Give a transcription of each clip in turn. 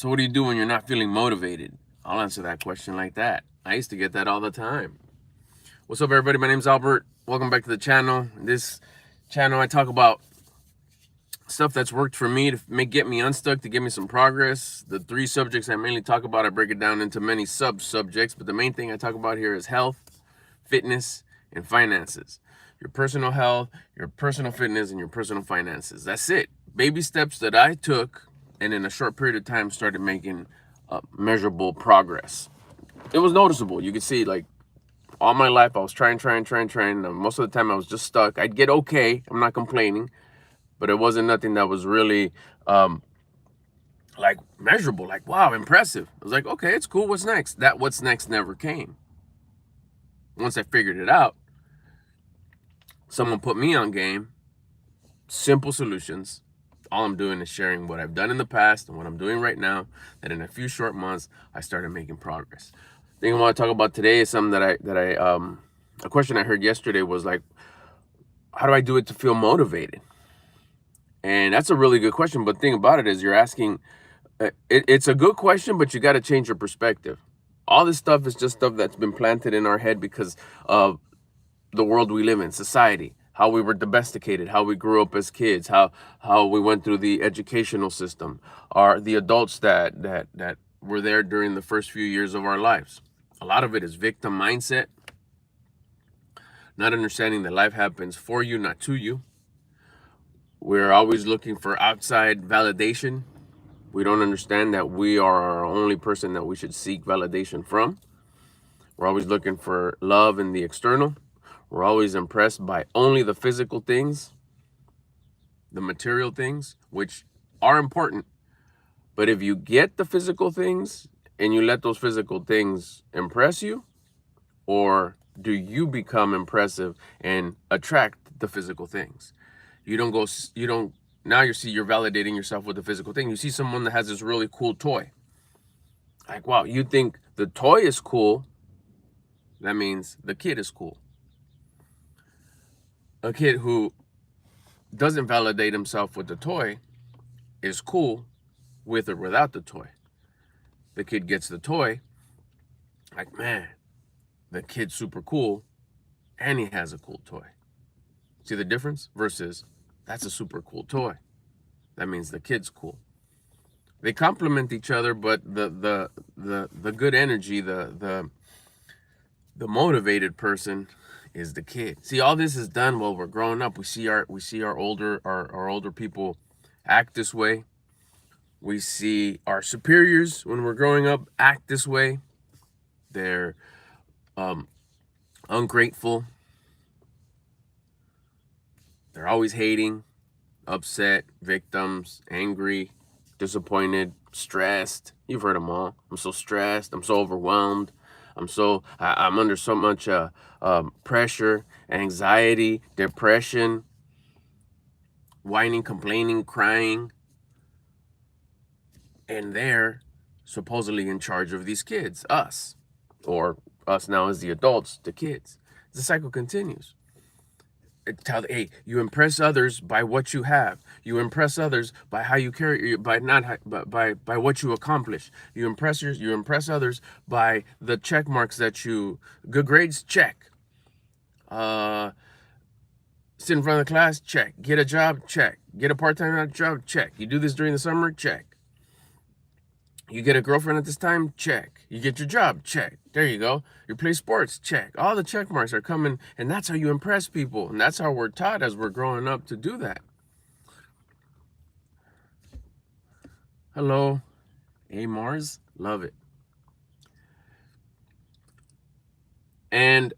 So what do you do when you're not feeling motivated? I'll answer that question like that. I used to get that all the time. What's up, everybody? My name's Albert. Welcome back to the channel. This channel, I talk about stuff that's worked for me to get me unstuck, to get me some progress. The three subjects I mainly talk about, I break it down into many sub-subjects, but the main thing I talk about here is health, fitness, and finances. Your personal health, your personal fitness, and your personal finances. That's it. Baby steps that I took, and in a short period of time started making measurable progress. It was noticeable. You could see, like, all my life I was trying. Most of the time I was just stuck. I'd get okay. I'm not complaining, but it wasn't nothing that was really like measurable. Like, wow, impressive. I was like, okay, it's cool. What's next? That what's next never came. Once I figured it out, someone put me on game. Simple solutions. All I'm doing is sharing what I've done in the past and what I'm doing right now, that in a few short months I started making progress. The thing I want to talk about today is something a question I heard yesterday was like, how do I do it to feel motivated? And that's a really good question. But the thing about it is you're asking, it's a good question, but you got to change your perspective. All this stuff is just stuff that's been planted in our head because of the world we live in, society, how we were domesticated, how we grew up as kids, how we went through the educational system, the adults that were there during the first few years of our lives. A lot of it is victim mindset, not understanding that life happens for you, not to you. We're always looking for outside validation. We don't understand that we are our only person that we should seek validation from. We're always looking for love in the external. We're always impressed by only the physical things, the material things, which are important. But if you get the physical things and you let those physical things impress you, or do you become impressive and attract the physical things? Now you're validating yourself with the physical thing. You see someone that has this really cool toy. Like, wow, you think the toy is cool. That means the kid is cool. A kid who doesn't validate himself with the toy is cool with or without the toy. The kid gets the toy, like, man, the kid's super cool and he has a cool toy. See the difference? Versus, that's a super cool toy. That means the kid's cool. They complement each other, but the good energy, the motivated person is the kid. See, all this is done while we're growing up. We see our older people act this way. We see our superiors when we're growing up act this way. They're ungrateful. They're always hating, upset, victims, angry, disappointed, stressed. You've heard them all. I'm so stressed. I'm so overwhelmed. I'm under so much pressure, anxiety, depression, whining, complaining, crying. And they're supposedly in charge of these kids, us, or us now as the adults, the kids. The cycle continues. Hey, you impress others by what you have. You impress others by how you carry, by what you accomplish. You impress others by the check marks good grades, check. Sit in front of the class, check. Get a job, check. Get a part-time job, check. You do this during the summer, check. You get a girlfriend at this time? Check. You get your job? Check. There you go. You play sports? Check. All the check marks are coming, and that's how you impress people. And that's how we're taught as we're growing up to do that. Hello. Hey, Mars. Love it. And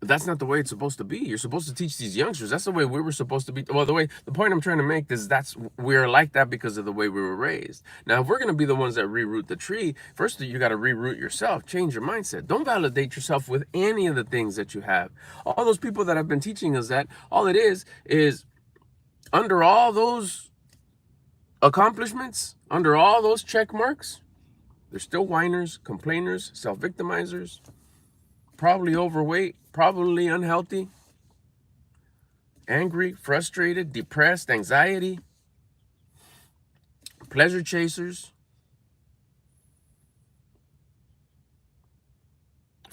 that's not the way it's supposed to be. You're supposed to teach these youngsters. That's the way we were supposed to be. Well, the point I'm trying to make is we're like that because of the way we were raised. Now, if we're going to be the ones that reroot the tree, first you got to reroot yourself, change your mindset. Don't validate yourself with any of the things that you have. All those people that have been teaching us that, all it is under all those accomplishments, under all those check marks, they're still whiners, complainers, self-victimizers, probably overweight, probably unhealthy, angry, frustrated, depressed, anxiety, pleasure chasers,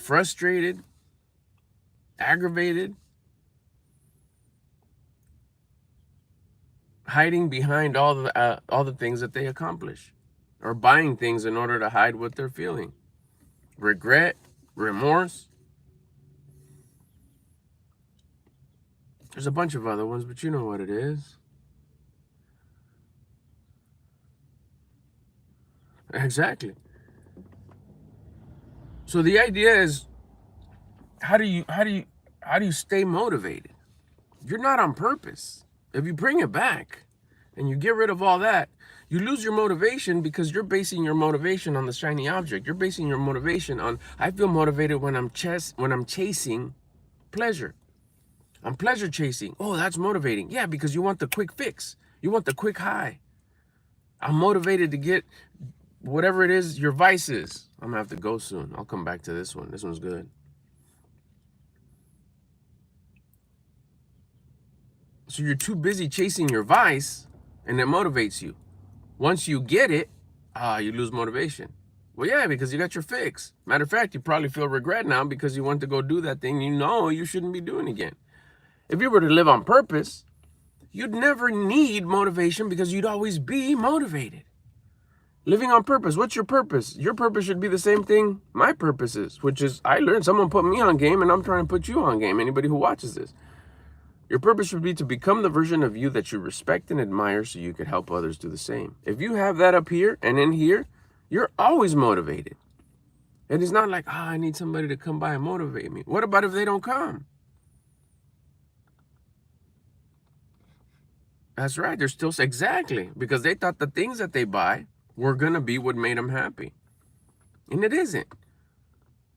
frustrated, aggravated, hiding behind all the things that they accomplish, or buying things in order to hide what they're feeling. Regret, remorse. There's a bunch of other ones, but you know what it is. Exactly. So the idea is, how do you stay motivated? You're not on purpose. If you bring it back and you get rid of all that, you lose your motivation because you're basing your motivation on the shiny object. You're basing your motivation on, I feel motivated when I'm chasing pleasure. I'm pleasure chasing. Oh, that's motivating. Yeah, because you want the quick fix. You want the quick high. I'm motivated to get whatever it is your vice is. I'm gonna have to go soon. I'll come back to this one. This one's good. So you're too busy chasing your vice, and it motivates you. Once you get it, you lose motivation. Well, yeah, because you got your fix. Matter of fact, you probably feel regret now because you went to go do that thing you know you shouldn't be doing again. If you were to live on purpose, you'd never need motivation because you'd always be motivated. Living on purpose. What's your purpose? Your purpose should be the same thing my purpose is, which is I learned someone put me on game and I'm trying to put you on game. Anybody who watches this. Your purpose should be to become the version of you that you respect and admire so you could help others do the same. If you have that up here and in here, you're always motivated. And it's not like, I need somebody to come by and motivate me. What about if they don't come? That's right. They're still, exactly, because they thought the things that they buy were going to be what made them happy. And it isn't.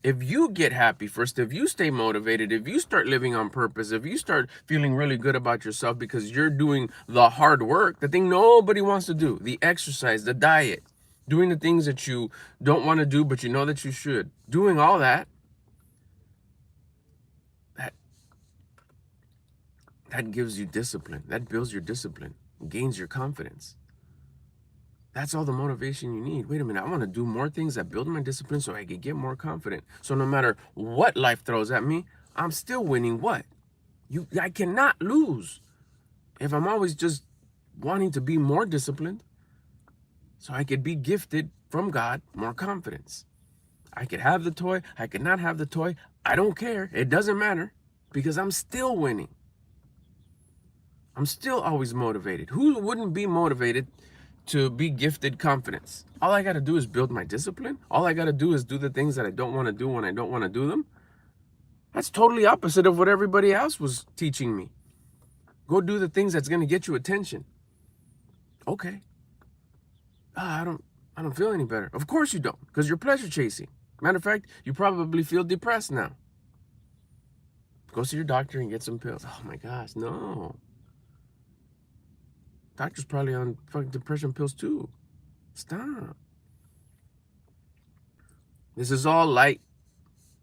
If you get happy first, if you stay motivated, if you start living on purpose, if you start feeling really good about yourself because you're doing the hard work, the thing nobody wants to do, the exercise, the diet, doing the things that you don't want to do, but you know that you should, doing all that, that gives you discipline. That builds your discipline, gains your confidence. That's all the motivation you need. Wait a minute, I want to do more things that build my discipline so I can get more confident. So no matter what life throws at me, I'm still winning what? I cannot lose if I'm always just wanting to be more disciplined so I could be gifted from God more confidence. I could have the toy, I could not have the toy. I don't care. It doesn't matter because I'm still winning. I'm still always motivated. Who wouldn't be motivated to be gifted confidence? All I got to do is build my discipline. All I got to do is do the things that I don't want to do when I don't want to do them. That's totally opposite of what everybody else was teaching me. Go do the things that's going to get you attention. Okay. I don't feel any better. Of course you don't, because you're pleasure chasing. Matter of fact, you probably feel depressed now. Go see your doctor and get some pills. Oh my gosh, no. Doctor's probably on fucking depression pills too. Stop. This is all light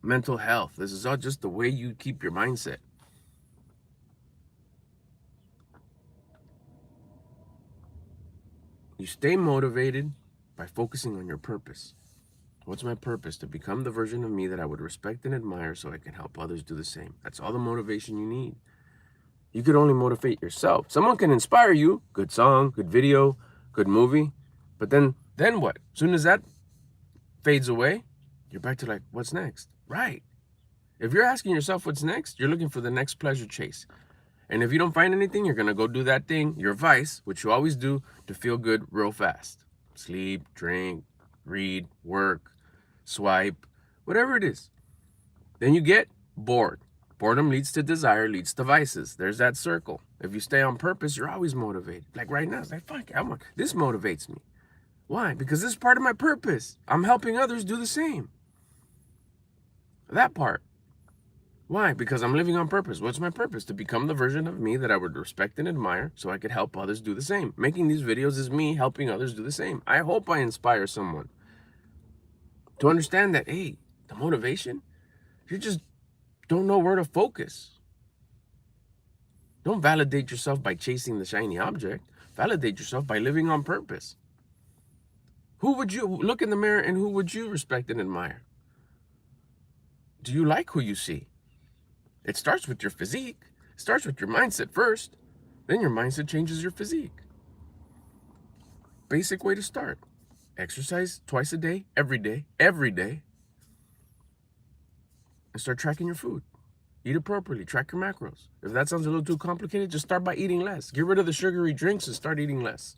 mental health. This is all just the way you keep your mindset. You stay motivated by focusing on your purpose. What's my purpose? To become the version of me that I would respect and admire so I can help others do the same. That's all the motivation you need. You could only motivate yourself. Someone can inspire you. Good song, good video, good movie. But then what? As soon as that fades away, you're back to like, what's next? Right. If you're asking yourself what's next, you're looking for the next pleasure chase. And if you don't find anything, you're going to go do that thing, your vice, which you always do to feel good real fast. Sleep, drink, read, work, swipe, whatever it is. Then you get bored. Boredom leads to desire, leads to vices. There's that circle. If you stay on purpose, you're always motivated. Like right now, it's like, fuck, this motivates me. Why? Because this is part of my purpose. I'm helping others do the same. That part. Why? Because I'm living on purpose. What's my purpose? To become the version of me that I would respect and admire so I could help others do the same. Making these videos is me helping others do the same. I hope I inspire someone to understand that, hey, the motivation, you just don't know where to focus. Don't validate yourself by chasing the shiny object. Validate yourself by living on purpose. Who would you look in the mirror and who would you respect and admire? Do you like who you see? It starts with your physique. It starts with your mindset first. Then your mindset changes your physique. Basic way to start. Exercise twice a day, every day, and start tracking your food. Eat appropriately, track your macros. If that sounds a little too complicated, just start by eating less. Get rid of the sugary drinks and start eating less.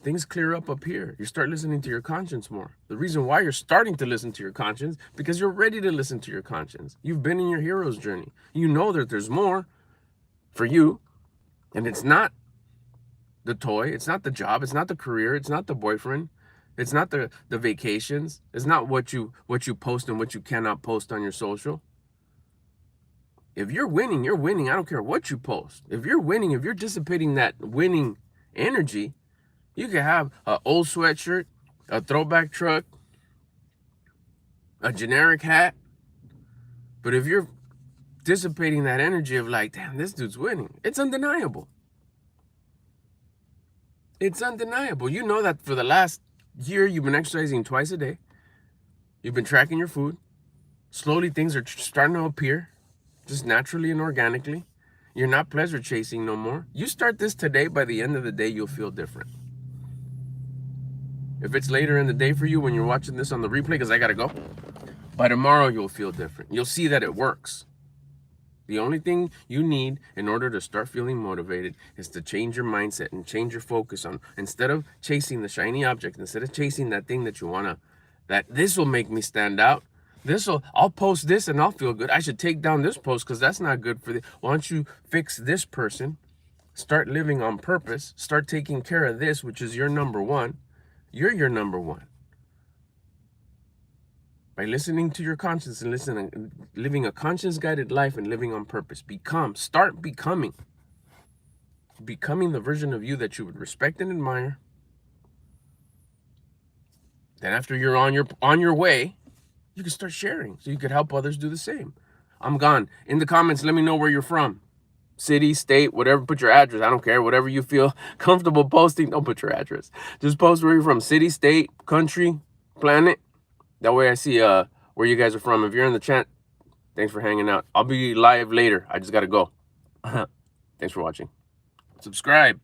Things clear up here. You start listening to your conscience more. The reason why you're starting to listen to your conscience, because you're ready to listen to your conscience. You've been in your hero's journey. You know that there's more for you, and it's not the toy, it's not the job, it's not the career, it's not the boyfriend, it's not the vacations, it's not what you post and what you cannot post on your social. If you're winning, you're winning. I don't care what you post. If you're winning, if you're dissipating that winning energy, you can have an old sweatshirt, a throwback truck, a generic hat. But if you're dissipating that energy of like, damn, this dude's winning, it's undeniable. It's undeniable. You know that for the last year, you've been exercising twice a day. You've been tracking your food. Slowly, things are starting to appear, just naturally and organically. You're not pleasure chasing no more. You start this today, by the end of the day, you'll feel different. If it's later in the day for you when you're watching this on the replay, because I got to go, by tomorrow, you'll feel different. You'll see that it works. The only thing you need in order to start feeling motivated is to change your mindset and change your focus on, instead of chasing the shiny object, instead of chasing that thing that you want to, that this will make me stand out. I'll post this and I'll feel good. I should take down this post because that's not good for the, why don't you fix this person? Start living on purpose. Start taking care of this, which is your number one. You're your number one. By listening to your conscience and living a conscience-guided life and living on purpose. Start becoming the version of you that you would respect and admire. Then after you're on your way, you can start sharing so you could help others do the same. I'm gone. In the comments, let me know where you're from. City, state, whatever, put your address. I don't care. Whatever you feel comfortable posting, don't put your address. Just post where you're from. City, state, country, planet. That way I see where you guys are from. If you're in the chat, thanks for hanging out. I'll be live later. I just got to go. Thanks for watching. Subscribe.